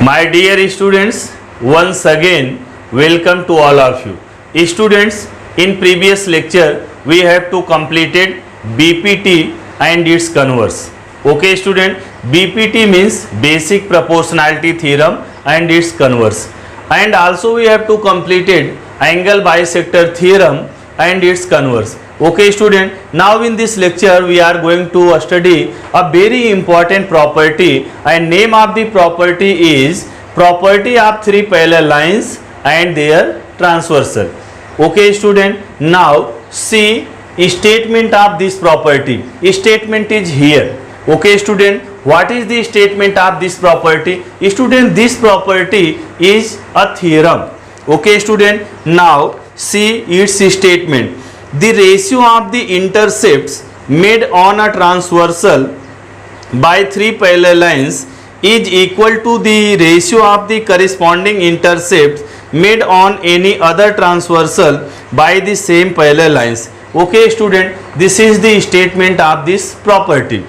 My dear students, once again welcome to all of you. Students, in previous lecture we have to completed BPT and its converse. Okay student, BPT means basic proportionality theorem and its converse, and also we have to completed angle bisector theorem and its converse. Okay student, now in this lecture we are going to study a very important property, and name of the property is property of three parallel lines and their transversal. Okay student, now see statement of this property. Statement is here. Okay student, what is the statement of this property? Student, this property is a theorem. Okay student, now see its statement. The ratio of the intercepts made on a transversal by three parallel lines is equal to the ratio of the corresponding intercepts made on any other transversal by the same parallel lines. Okay student, this is the statement of this property.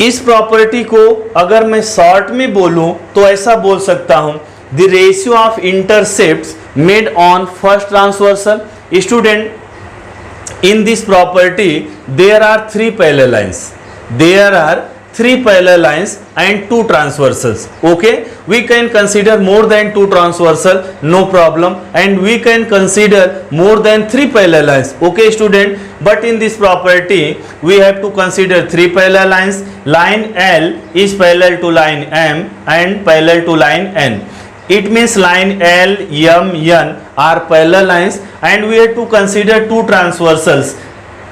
इस property को अगर मैं short में बोलूं तो ऐसा बोल सकता हूं, the ratio of intercepts made on first transversal. Student, in this property there are three parallel lines, and two transversals. Okay, we can consider more than two transversal, no problem, and we can consider more than three parallel lines. Okay student, but in this property we have to consider three parallel lines. Line L is parallel to line M and parallel to line N. It means line L, M, N are parallel lines, and we have to consider two transversals.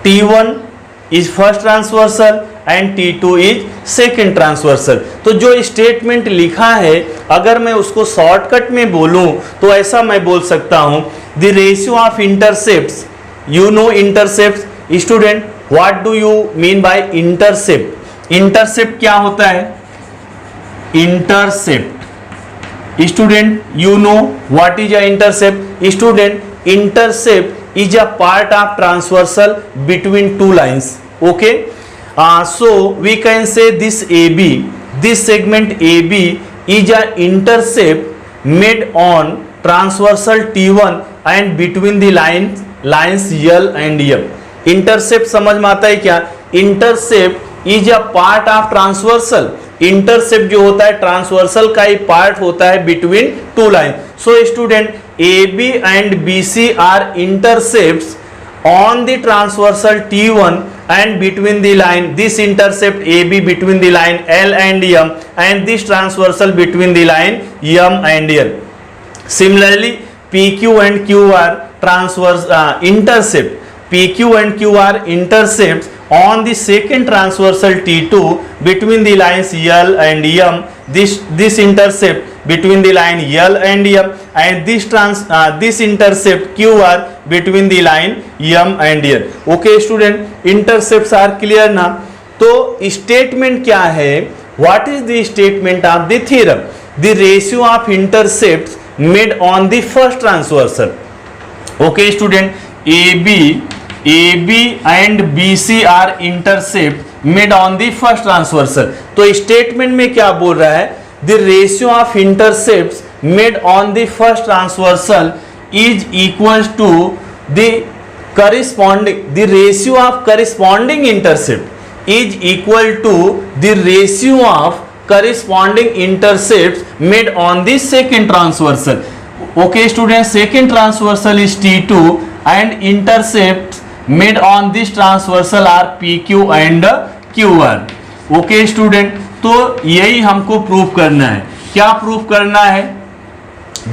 T1 is first transversal and T2 is second transversal. तो जो statement लिखा है अगर मैं उसको shortcut में बोलूं तो ऐसा मैं बोल सकता हूं, the ratio of intercepts. You know intercepts. Student, what do you mean by intercept? Intercept क्या होता है? Intercept, student, you know what is a intercept? Student, intercept is a part of transversal between two lines. Okay, so we can say this AB, this segment AB is a intercept made on transversal T1 and between the lines L and M. Intercept समझ में आता है क्या? Intercept is a part of transversal. Intercept जो होता है transversal का ही पार्ट होता है between two line. So student, AB and BC are intercepts on the transversal T1 and between the line, this intercept AB between the line L and M, and this transversal between the line M and L. Similarly, PQ and Q are intercept. PQ and Q are intercepts on the second transversal T2 between the lines L and M. This intercept between the line L and M, and this intercept Q are between the line M and L. Okay student, intercepts are clear ना? तो statement क्या है? What is the statement of the theorem? The ratio of intercepts made on the first transversal. Okay student, AB and BC are intercept made on the first transversal. तो statement में क्या बोल रहा है? The ratio of intercepts made on the first transversal is equals to the ratio of corresponding intercept is equal to the ratio of corresponding intercepts made on the second transversal. Okay student, second transversal is T2 and intercepts made on this transversal are PQ and QR. Okay student, तो यही हमको proof करना है. क्या proof करना है?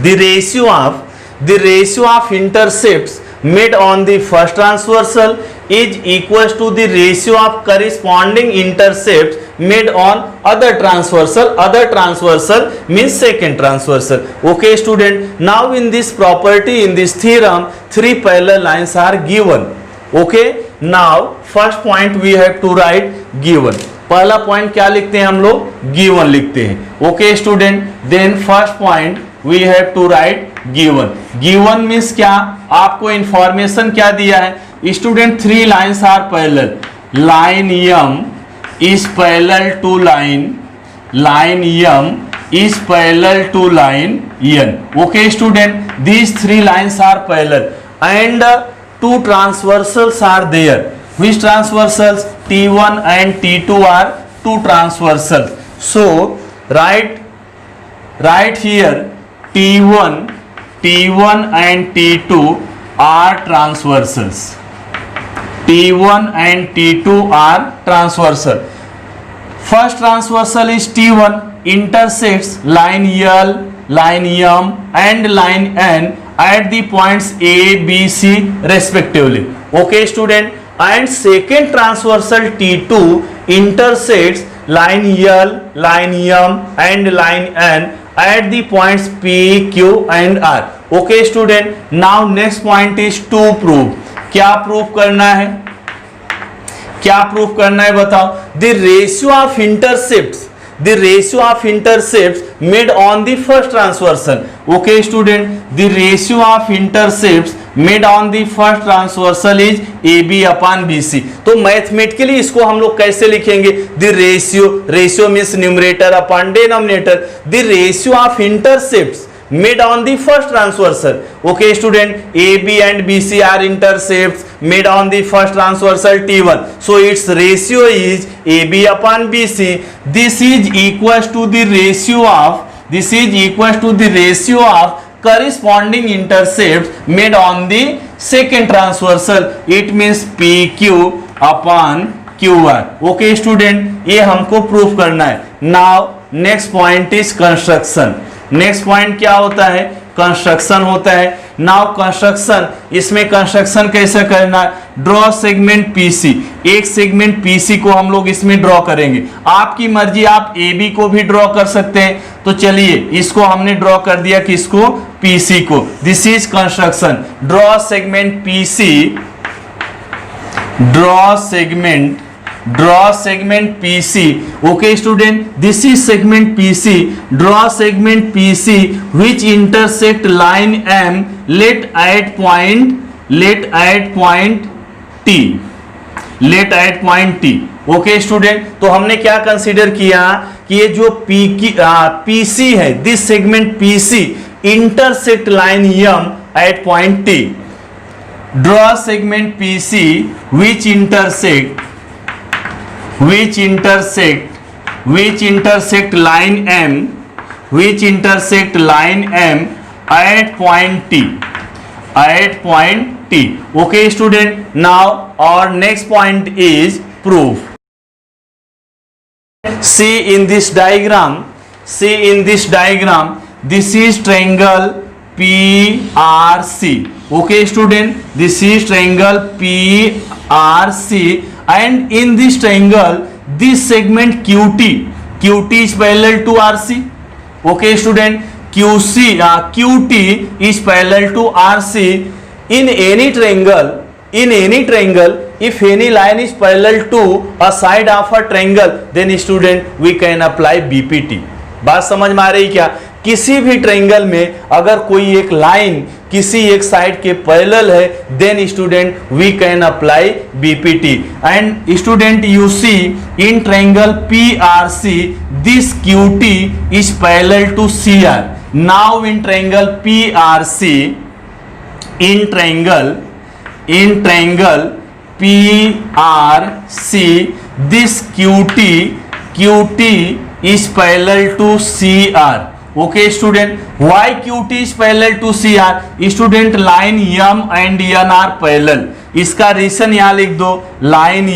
The ratio of intercepts made on the first transversal is equals to the ratio of corresponding intercepts made on other transversal. Other transversal means second transversal. Okay student, now in this property, in this theorem, three parallel lines are given. Okay, now first point we have to write given. पहला point क्या लिखते हैं हम लोग? Given लिखते हैं. Okay student, then first point we have to write given. Given means क्या? आपको इंफॉर्मेशन क्या दिया है? Student, three lines are parallel. Line M is parallel to line M is parallel to line N. Okay student, these three lines are parallel and two transversals are there. Which transversals? T1 and T2 are two transversals. So write here T1 and T2 are transversals. T1 and T2 are transversal. First transversal is T1, intersects line L, line M and line N at the points A, B, C respectively. Okay student, and second transversal T2 intersects line L, line M and line N at the points P, Q and R. Okay student, now next point is to prove. क्या proof करना है? क्या proof करना है बताओ? The ratio of intercepts made on the first transversal. Okay student, the ratio of intercepts made on the first transversal is AB upon BC. तो mathematically इसको हम लोग कैसे लिखेंगे? The ratio means numerator upon denominator. The ratio of intercepts made on the first transversal. Okay student, AB and BC are intercepts made on the first transversal T1. So its ratio is AB upon BC. This is equals to the ratio of corresponding intercepts made on the second transversal. It means PQ upon QR. Okay student, ये हमको proof करना है. Now next point is construction. Next point क्या होता है? Construction होता है. Now construction, इसमें कंस्ट्रक्शन कैसे करना है? Draw segment PC. एक सेगमेंट पीसी को हम लोग इसमें ड्रॉ करेंगे. आपकी मर्जी, आप AB को भी ड्रॉ कर सकते हैं. तो चलिए इसको हमने ड्रॉ कर दिया, किसको? पीसी को. This is construction. Draw segment PC, draw segment PC. Okay student, this is segment PC. Draw segment PC which intersect line M. Let at point T. Okay student, तो हमने क्या कंसीडर किया कि ये जो PC है, this segment PC intersect line M at point T. Draw segment PC which intersect line M at point T. Okay student, now our next point is proof. See in this diagram, this is triangle PRC. Okay student, this is triangle PRC. And in this triangle, this segment QT is parallel to RC. Okay student, QT is parallel to RC. In any triangle, if any line is parallel to a side of a triangle, then student we can apply BPT. बात समझ में आ रही क्या? किसी भी triangle में अगर कोई एक लाइन किसी एक साइड के पैरेलल है, then student we can apply BPT. And student you see in triangle PRC this QT is parallel to CR. Now in triangle PRC, in triangle PRC this QT is parallel to CR. Okay student, why QT is parallel to CR? Student, line M and N are parallel. इसका reason यहाँ लिख दो. line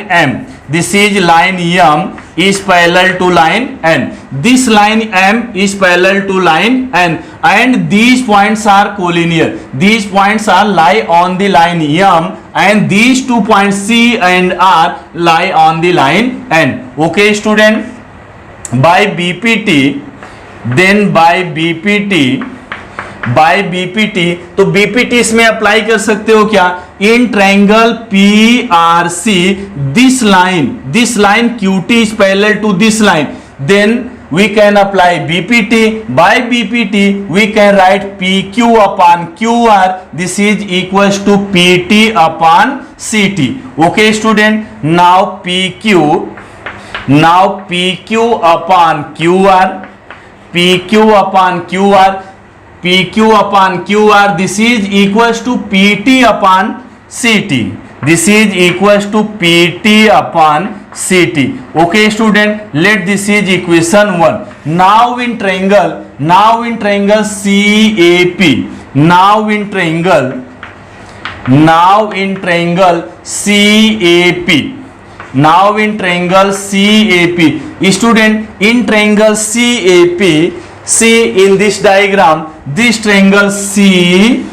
M, this is line M is parallel to line N. This line M is parallel to line N, and these points are collinear. These points are lie on the line M, and these 2 points C and R lie on the line N. Okay student, by BPT, तो BPT इसमें apply कर सकते हो क्या? इन triangle PRC this line QT is parallel to this line, then we can apply BPT. By BPT we can write PQ upon QR. This is equals to PT upon CT. Okay student, now PQ Now PQ upon QR, PQ upon QR, PQ upon QR, this is equals to PT upon CT. This is equals to PT upon CT. Okay student, let this is equation 1. Now in triangle CAP, now in triangle CAP, now in triangle CAP, student, in triangle CAP, see in this diagram, this triangle CAP.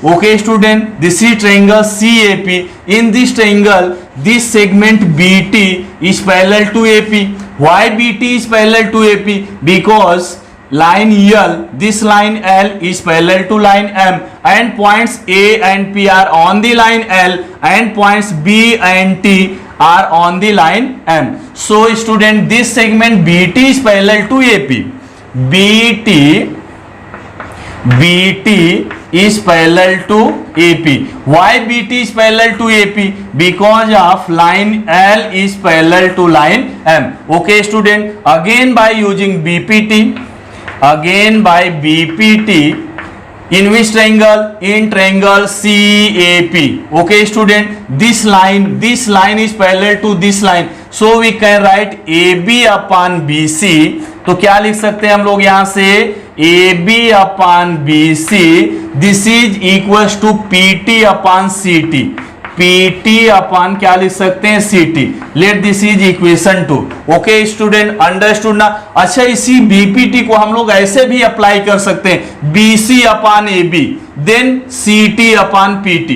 Okay student, this is triangle CAP. In this triangle, this segment BT is parallel to AP. Why BT is parallel to AP? Because line L, this line L is parallel to line M, and points A and P are on the line L, and points B and T are on the line M. So student, this segment BT is parallel to AP. BT is parallel to AP. Why BT is parallel to AP? Because of line L is parallel to line M. Okay student, again by using BPT, in which triangle? In triangle CAP. Okay student, this line is parallel to this line, so we can write AB upon BC. तो क्या लिख सकते हैं हम लोग यहां से? AB upon BC, this is equals to PT upon CT. PT upon क्या लिख सकते हैं? CT. Let this is equation 2. Okay student, understood ना? अच्छा, इसी BPT को हम लोग ऐसे भी अप्लाई कर सकते हैं, BC upon AB, then CT upon PT.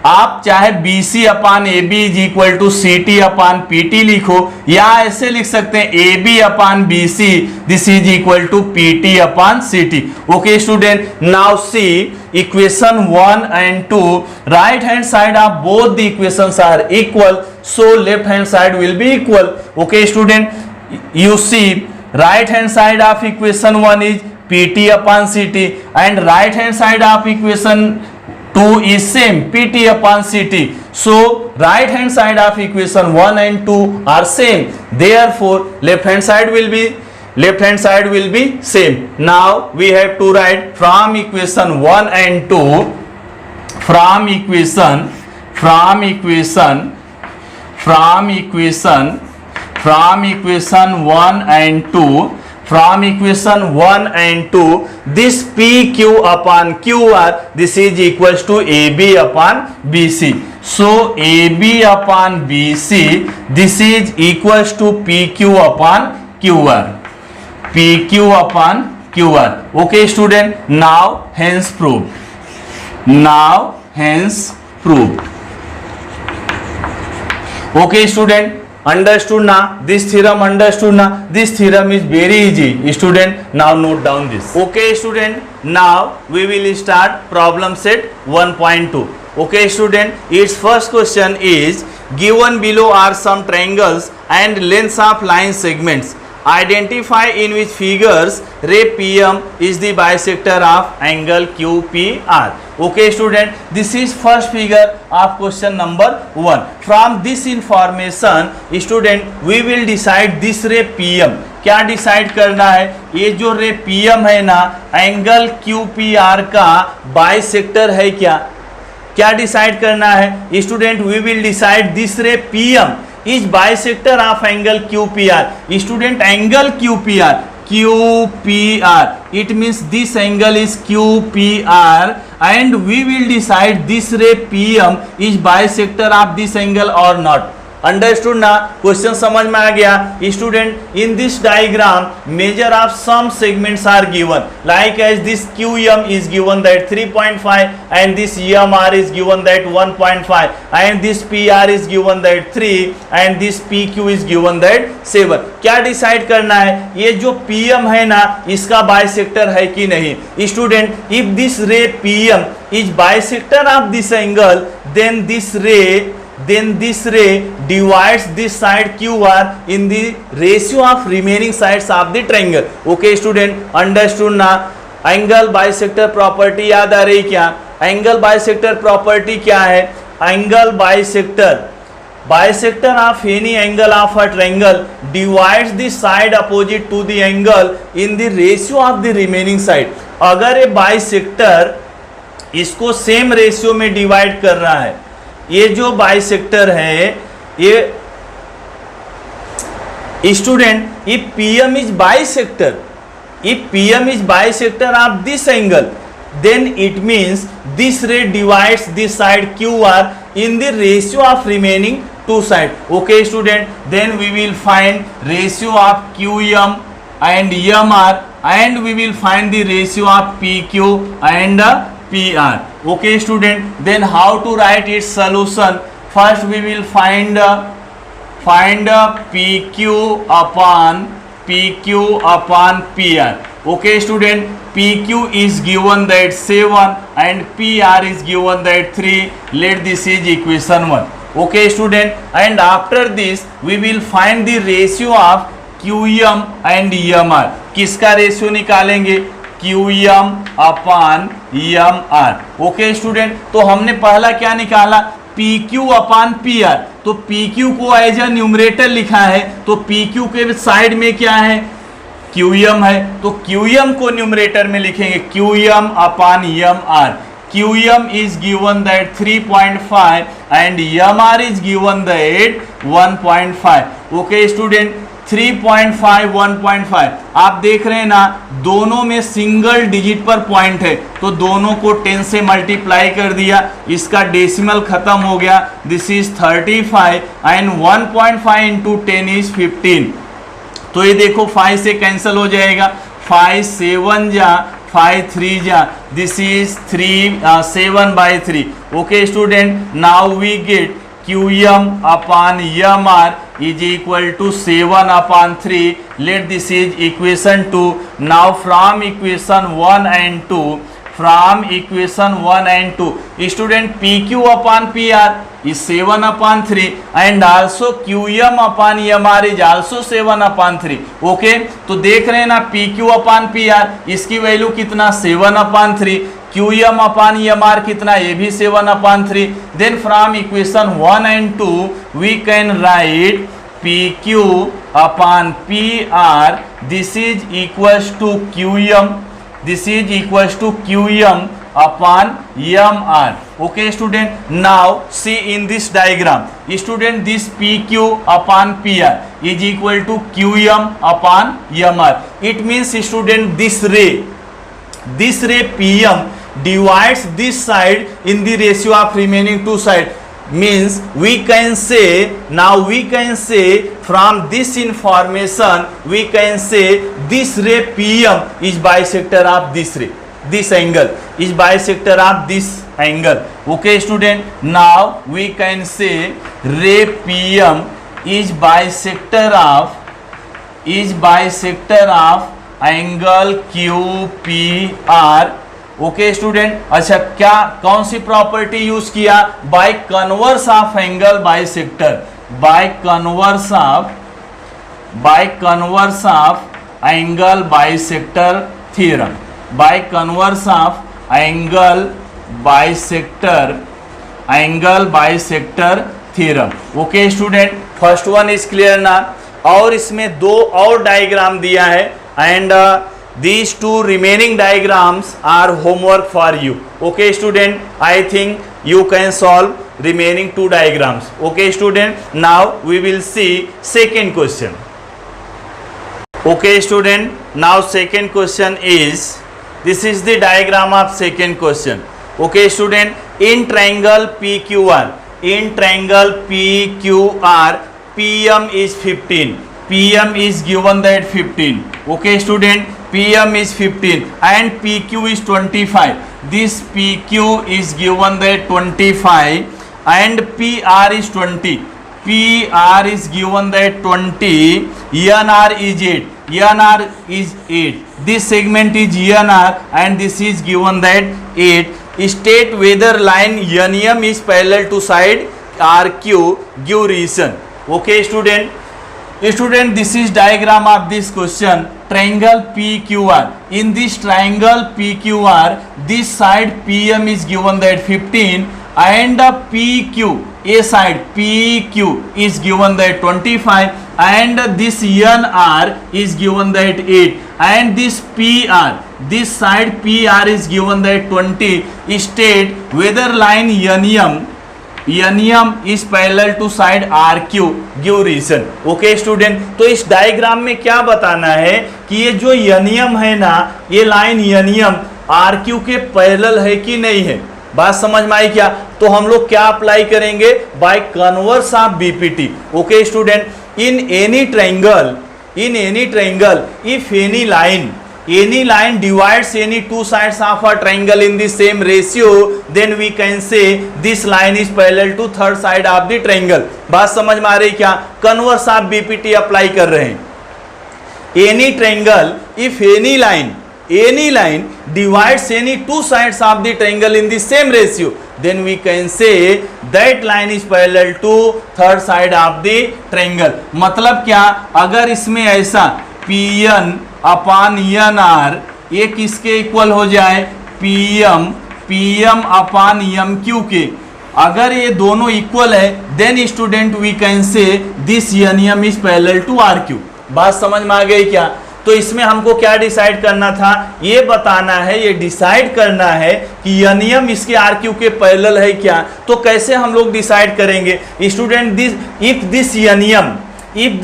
आप चाहे BC upon AB is equal to CT upon PT लिखो, या ऐसे लिख सकते हैं AB upon BC, this is equal to PT upon CT. Okay student, now see equation 1 and 2. Right hand side of both the equations are equal, so left hand side will be equal. Okay student, you see right hand side of equation 1 is PT upon CT and right hand side of equation 2 is same, PT upon CT. So right hand side of equation 1 and 2 are same, therefore left hand side will be same. Now we have to write from equation 1 and 2, from equation 1 and 2, this PQ upon QR, this is equals to AB upon BC. So AB upon BC, this is equals to PQ upon QR. PQ upon QR. Okay student, now hence proved. Okay student, understood na? This theorem understood na? This theorem is very easy student. Now note down this. Okay student, now we will start problem set 1.2. Okay student, its first question is given below are some triangles and lengths of line segments. Identify in which figures ray PM is the bisector of angle QPR. Okay student, this is first figure of question number 1. From this information student, we will decide this ray PM. क्या decide करना है? ये जो रे PM है ना, angle QPR का bisector है क्या डिसाइड करना है student? We will decide this ray PM is bisector of angle QPR. Student, angle QPR, it means this angle is QPR and we will decide this ray PM is bisector of this angle or not. Understood ना? Question समझ में आ गया स्टूडेंट? In this diagram measure of some segments are given, like as this QM is given that 3.5 and this EMR is given that 1.5 and this PR is given that 3 and this PQ is given that 7. क्या decide करना है? ये जो PM है ना, इसका bisector है कि नहीं student? If this ray PM is bisector of this angle, then this ray divides this side QR in the ratio of remaining sides of the triangle. Okay student, understood ना? Angle bisector property याद आ रही क्या? Angle bisector property क्या है? Angle bisector Bisector of any angle of a triangle divides the side opposite to the angle in the ratio of the remaining side. अगर ये bisector इसको same ratio में divide कर रहा है, ये जो बाइसेक्टर है ये student, if PM is bisector, if PM is bisector of this angle, then it means this ray divides this side QR in the ratio of remaining two side. Okay student, then we will find ratio of QM and MR, and we will find the ratio of PQ and PR. Okay student, then how to write its solution? First we will find PQ upon PR. Okay student, PQ is given that 7 and PR is given that 3. Let this is equation 1. Okay student, and after this we will find the ratio of QM and MR. किसका ratio निकालेंगे? QM upon MR. Okay student, तो हमने पहला क्या निकाला? PQ upon PR. तो PQ को as a numerator लिखा है, तो PQ के साइड में क्या है? QM है, तो QM को न्यूमरेटर में लिखेंगे QM upon MR. QM is given that 3.5 and MR is given that 1.5. Okay student, 3.5 1.5 आप देख रहे हैं ना, दोनों में सिंगल डिजिट पर पॉइंट है, तो दोनों को 10 से मल्टीप्लाई कर दिया, इसका डेसिमल खत्म हो गया. This is 35 and 1.5 into 10 is 15. तो ये देखो 5 से कैंसिल हो जाएगा, 5 7 जा 5 3 जा, this is 7/3. Okay student, now we get QM upon MR is equal to 7/3. Let this is equation 2. Now from equation 1 and 2, student, PQ upon PR is 7/3 and also QM upon MR is also 7/3. Okay, तो देख रहे हैं ना, PQ upon PR इसकी value कितना? 7/3. QM upon MR कितना? ये भी 7/3. Then from equation 1 and 2 we can write PQ upon PR. This is equals to QM. This is equals to QM upon MR. Okay student, now see in this diagram, student, this PQ upon PR is equal to QM upon MR. It means student, this ray PM divides this side in the ratio of remaining two side. Means we can say, now we can say from this information we can say this ray PM is bisector of this ray. This angle is bisector of this angle. Okay student, now we can say ray PM is bisector of angle QPR. Okay student, अच्छा क्या कौन सी property use किया? By converse of angle bisector, by converse of angle bisector theorem, by converse of angle bisector theorem. Okay student, first one is clear ना? और इसमें दो और diagram दिया है and these two remaining diagrams are homework for you. Okay student, I think you can solve remaining two diagrams. Okay student, now we will see second question. Okay student, now second question is, this is the diagram of second question. Okay student, in triangle PQR, PM is 15, PM is given that 15. Okay student, PM is 15 and PQ is 25. This PQ is given that 25 and PR is 20. PR is given that 20. ENR is 8. ENR is 8. This segment is ENR and this is given that 8. State whether line NM is parallel to side RQ. Give reason. Okay student. Student, this is diagram of this question. Triangle PQR. In this triangle PQR, this side PM is given that 15 and PQ A side PQ is given that 25 and this NR is given that 8 and this PR, this side PR is given that 20. State whether line NM is parallel to side RQ, give reason. Okay student, तो इस diagram में क्या बताना है कि ये जो NM है ना, ये लाइन NM RQ के पैरेलल है कि नहीं है। बात समझ में आई क्या? तो हम लोग क्या अप्लाई करेंगे? By converse of BPT. Okay student, in any triangle if any line divides any two sides of a triangle in the same ratio, then we can say this line is parallel to third side of the triangle. बात समझ में आ रही क्या? Converse of BPT apply कर रहे हैं। Any triangle if any line divides any two sides of the triangle in the same ratio, then we can say that line is parallel to third side of the triangle. मतलब क्या? अगर इसमें ऐसा Pn upon NR ये किसके equal हो जाए? PM upon MQ के, अगर ये दोनों इक्वल है then student we can say this NM is parallel to RQ। बात समझ में आ गई क्या? तो इसमें हमको क्या डिसाइड करना था? ये बताना है, ये डिसाइड करना है कि NM इसके RQ के पैरेलल है क्या। तो कैसे हम लोग डिसाइड करेंगे student? If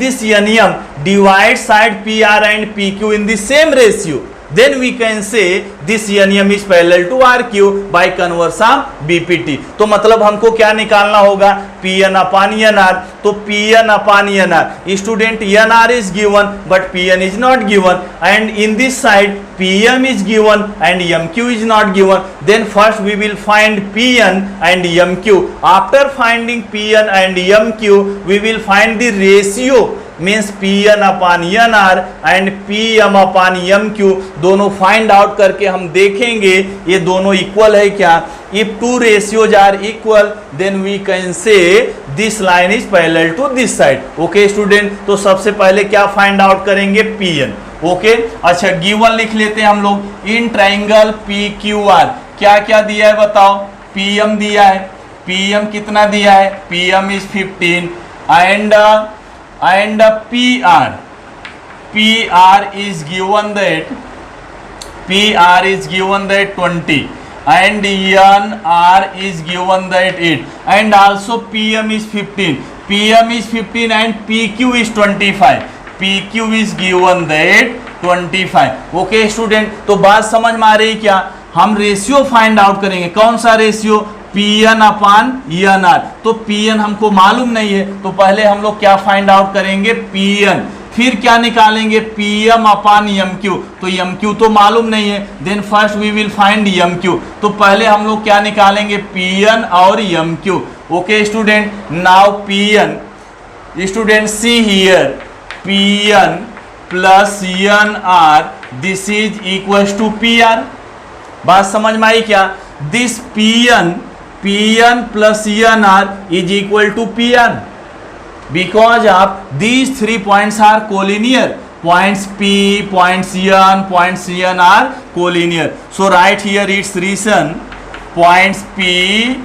this NM divides side PR and PQ in the same ratio, then we can say this NM is parallel to RQ by converse of BPT. तो मतलब हमको क्या निकालना होगा? Pn upon NR। तो Pn upon NR student NR is given but Pn is not given and in this side PM is given and MQ is not given. Then first we will find Pn and MQ. After finding Pn and MQ we will find the ratio means Pn upon NR and PM upon MQ दोनों find out करके हम देखेंगे ये दोनों equal है क्या। If two ratios are equal then we can say this line is parallel to this side. Okay student, तो सबसे पहले क्या फाइंड आउट करेंगे? Pn। ओके अच्छा, गिवन लिख लेते हैं हम लोग। इन ट्राइंगल PQR क्या क्या दिया है बताओ? PM दिया है। PM कितना दिया है? PM is 15 and PR is given that 20 and NR is given that 8 and also PM is 15 and PQ is 25, PQ is given that 25। Okay student, तो बात समझ में आ रही क्या? हम रेशियो फाइंड आउट करेंगे। कौन सा रेशियो? Pn upon NR। तो Pn हमको मालूम नहीं है तो पहले हम लोग क्या फाइंड आउट करेंगे? Pn। फिर क्या निकालेंगे? PM upon MQ। तो MQ तो मालूम नहीं है, then first we will find MQ। तो पहले हम लोग क्या निकालेंगे? Pn और MQ। Okay student, now Pn student see here Pn plus NR this is equal to PR। बात समझ में आई क्या? This Pn plus NR is equal to PR because of these 3 points are collinear. Points P, points N, points N are collinear. So right here its reason points P,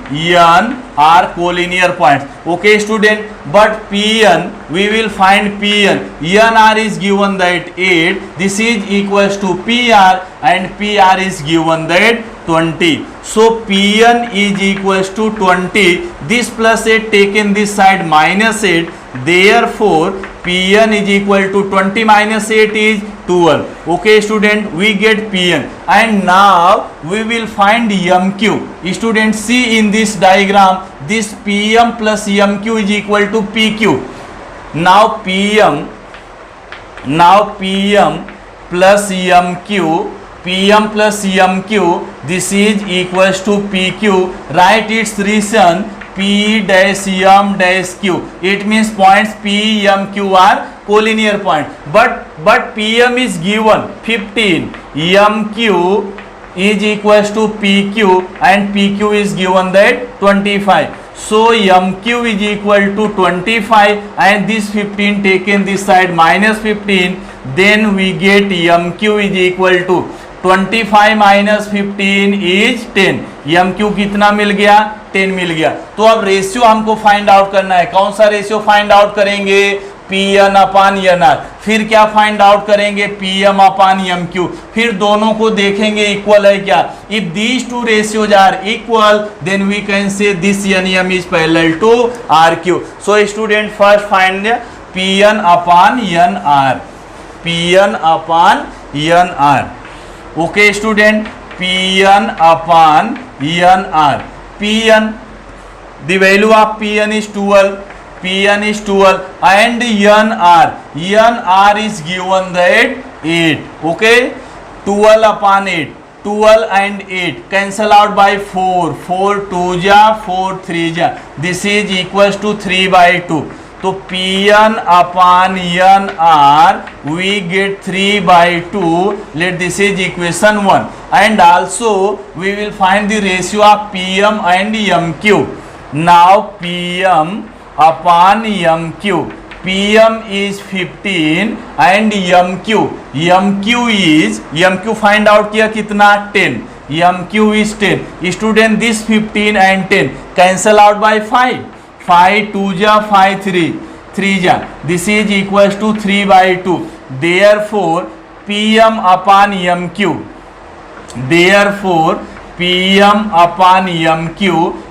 N are collinear points. Okay student, but Pn we will find Pn. NR is given that 8. This is equals to PR and PR is given that 20. So Pn is equals to 20. This plus 8 taken this side minus 8. Therefore Pn is equal to 20 minus 8 is 12. Okay student, we get Pn and now we will find MQ. Student, see in this diagram this PM plus MQ is equal to PQ. Now PM plus MQ this is equals to PQ. Write its reason P dash M dash Q. It means points P, M, Q are collinear point. But PM is given 15. MQ is equals to PQ and PQ is given that 25. So MQ is equal to 25 and this 15 taken this side minus 15. Then we get MQ is equal to 25 minus 15 is 10. M Q कितना मिल गया, 10 मिल गया। तो अब ratio हमको find out करना है। कौन सा रेशियो फाइंड आउट करेंगे, P N upon N R. फिर क्या फाइंड आउट करेंगे, P M upon M Q. फिर दोनों को देखेंगे इक्वल है क्या। If these two ratios are equal then we can say this N M is parallel to R Q. So student first find P N upon N R, P N upon N R. Okay student, P N upon N R. P N, the value of P N is 12, Pn is 12 and Nr is given that 8. Okay, 12 upon 8, 12 and 8 cancel out by 4, 4 2 ja 4 3 ja, this is equals to 3 by 2. तो Pn upon Nr we get 3 by 2. Let this is equation 1 and also we will find the ratio of Pm and Mq. Now Pm upon MQ, PM is 15 and MQ find out किया कितना, 10, MQ is 10. Student, this 15 and 10 cancel out by 5, 5 2 ja 5 3 3 ja, this is equals to 3 by 2. Therefore PM upon MQ, therefore Pm upon Mq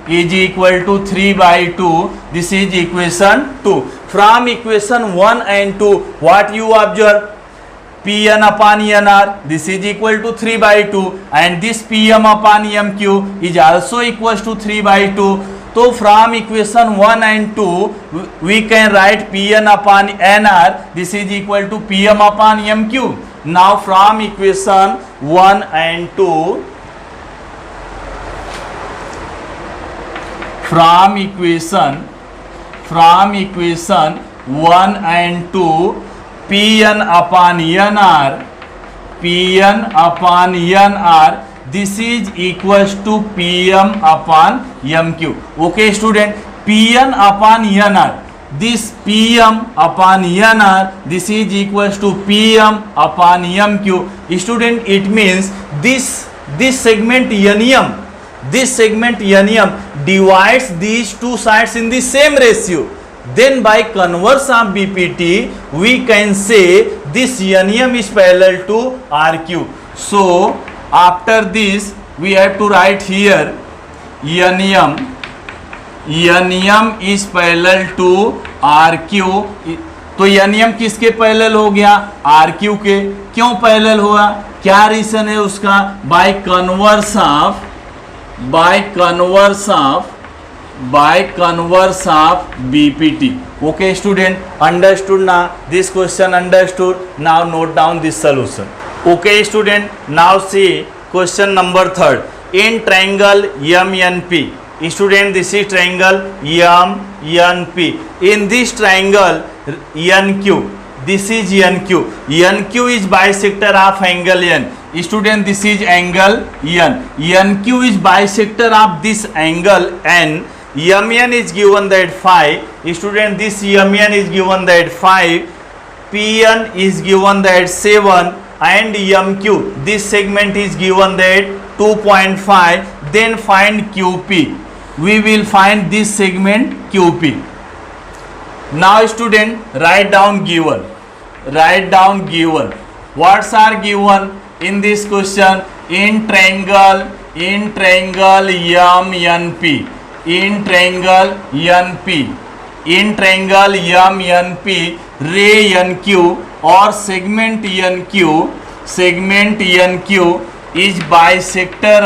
is equal to 3 by 2. This is equation 2. From equation 1 and 2, what you observe? Pn upon Nr, this is equal to 3 by 2 and this Pm upon Mq is also equals to 3 by 2. So from equation 1 and 2, we can write Pn upon Nr, this is equal to Pm upon Mq. Now from equation 1 and 2, from equation 1 and 2, Pn upon Nr, Pn upon Nr, this is equals to Pm upon Mq. Okay student, Pn upon Nr, this Pm upon Nr, this is equals to Pm upon Mq. Student, it means this segment Nm, this segment Nm divides these two sides in the same ratio. Then by converse of BPT, we can say this Nm is parallel to RQ. So after this we have to write here Nm is parallel to RQ. तो Nm किसके parallel हो गया, RQ के। क्यों parallel हुआ, क्या reason है उसका, by converse of BPT. Okay student, understood now? This question understood. Now note down this solution. Okay student, now see question number 3. In triangle MNP, student, this is triangle MNP. In this triangle NQ, this is NQ. NQ is bisector of angle N. Student, this is angle N. NQ is bisector of this angle N. Mn is given that 5. Student, this Mn is given that 5. Pn is given that 7 and Mq, this segment is given that 2.5. Then find QP. We will find this segment QP. Now student, write down given. What's are given in this question? In triangle MNP, in triangle MNP, ray NQ or segment NQ is bisector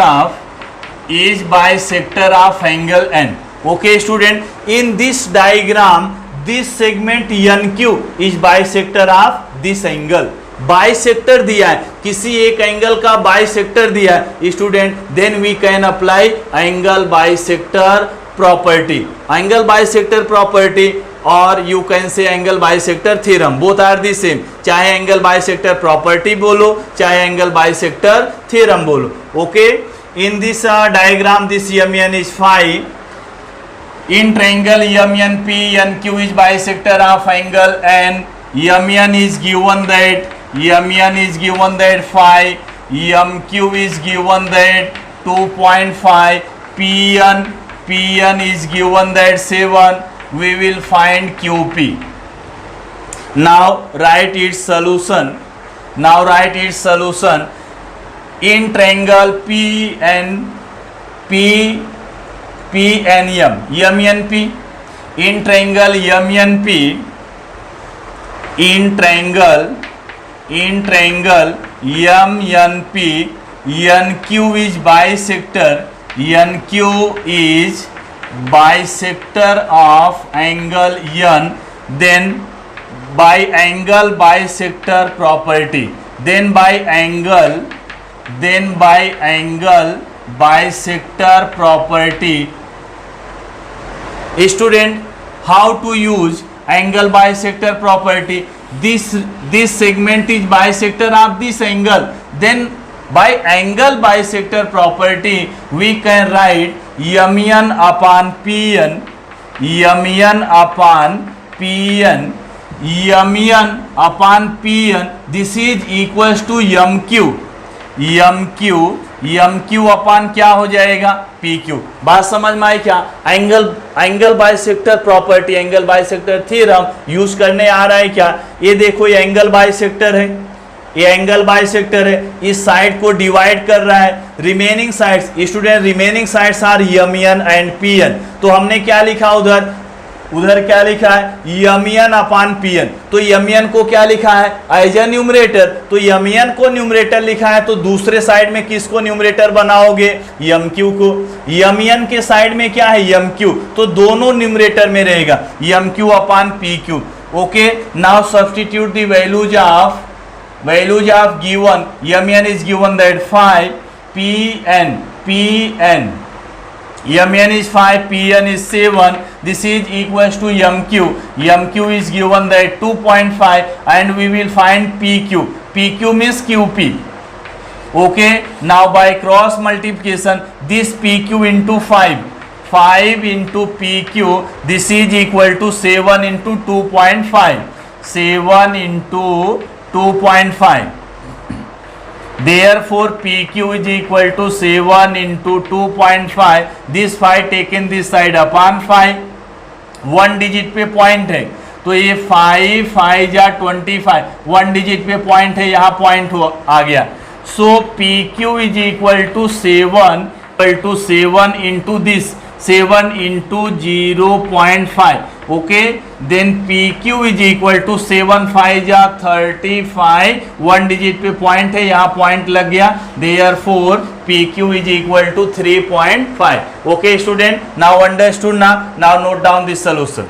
of angle N. Okay student, in this diagram this segment NQ is bisector of this angle. Bisector दिया है, किसी एक angle का bisector दिया है student, then we can apply angle bisector property, angle bisector property, और you can say angle bisector theorem, both are the same, चाहे angle bisector property बोलो चाहे एंगल बाइसेक्टर थ्योरम बोलो. Okay, in this diagram this Mn is 5. In triangle MNP, NQ is bisector of angle N. Mn is given that 5, MQ is given that 2.5. Pn is given that 7. We will find QP. Now write its solution. In triangle MNP. In triangle MNP, NQ is bisector. NQ is bisector of angle N. Then by angle bisector property. Then by angle bisector property. Student, how to use angle bisector property? This segment is bisector of this angle. Then by angle bisector property we can write MN upon PN. This is equals to MQ अपन क्या हो जाएगा PQ. बात समझ में आई क्या? Angle bisector property, angle bisector theorem use करने आ रहा है क्या? ये देखो, ये एंगल बाइसेक्टर है, इस साइड को डिवाइड कर रहा है. Remaining sides, student, remaining sides are MN and PN. तो हमने क्या लिखा उधर क्या लिखा है MN अपॉन PN. तो MN को क्या लिखा है एज ए न्यूमरेटर. तो MN को न्यूमरेटर लिखा है, तो दूसरे साइड में किसको न्यूमरेटर बनाओगे? MQ को. MN के साइड में क्या है MQ, तो दोनों न्यूमरेटर में रहेगा MQ upon PQ. Okay, now substitute the values of given. MN is given that 5. PN MN is 5, PN is 7. This is equals to MQ. MQ is given that 2.5 and we will find PQ. PQ means QP. Okay, now by cross multiplication, this PQ into 5 into PQ, this is equal to 7 into 2.5. 7 into 2.5. Therefore PQ is equal to 7 into 2.5. This 5 taken this side upon 5. 1 digit पे point है, तो ये 5 या 25 1 digit पे point है, यहाँ point आ गया. सो PQ is equal to 7 into this 7 into 0.5. Okay, then PQ is equal to 7 5 या 35. 1 डिजिट पे पॉइंट है, यहाँ पॉइंट लग गया. Therefore PQ is equal to 3.5. Okay student, now understood. Now note down this solution.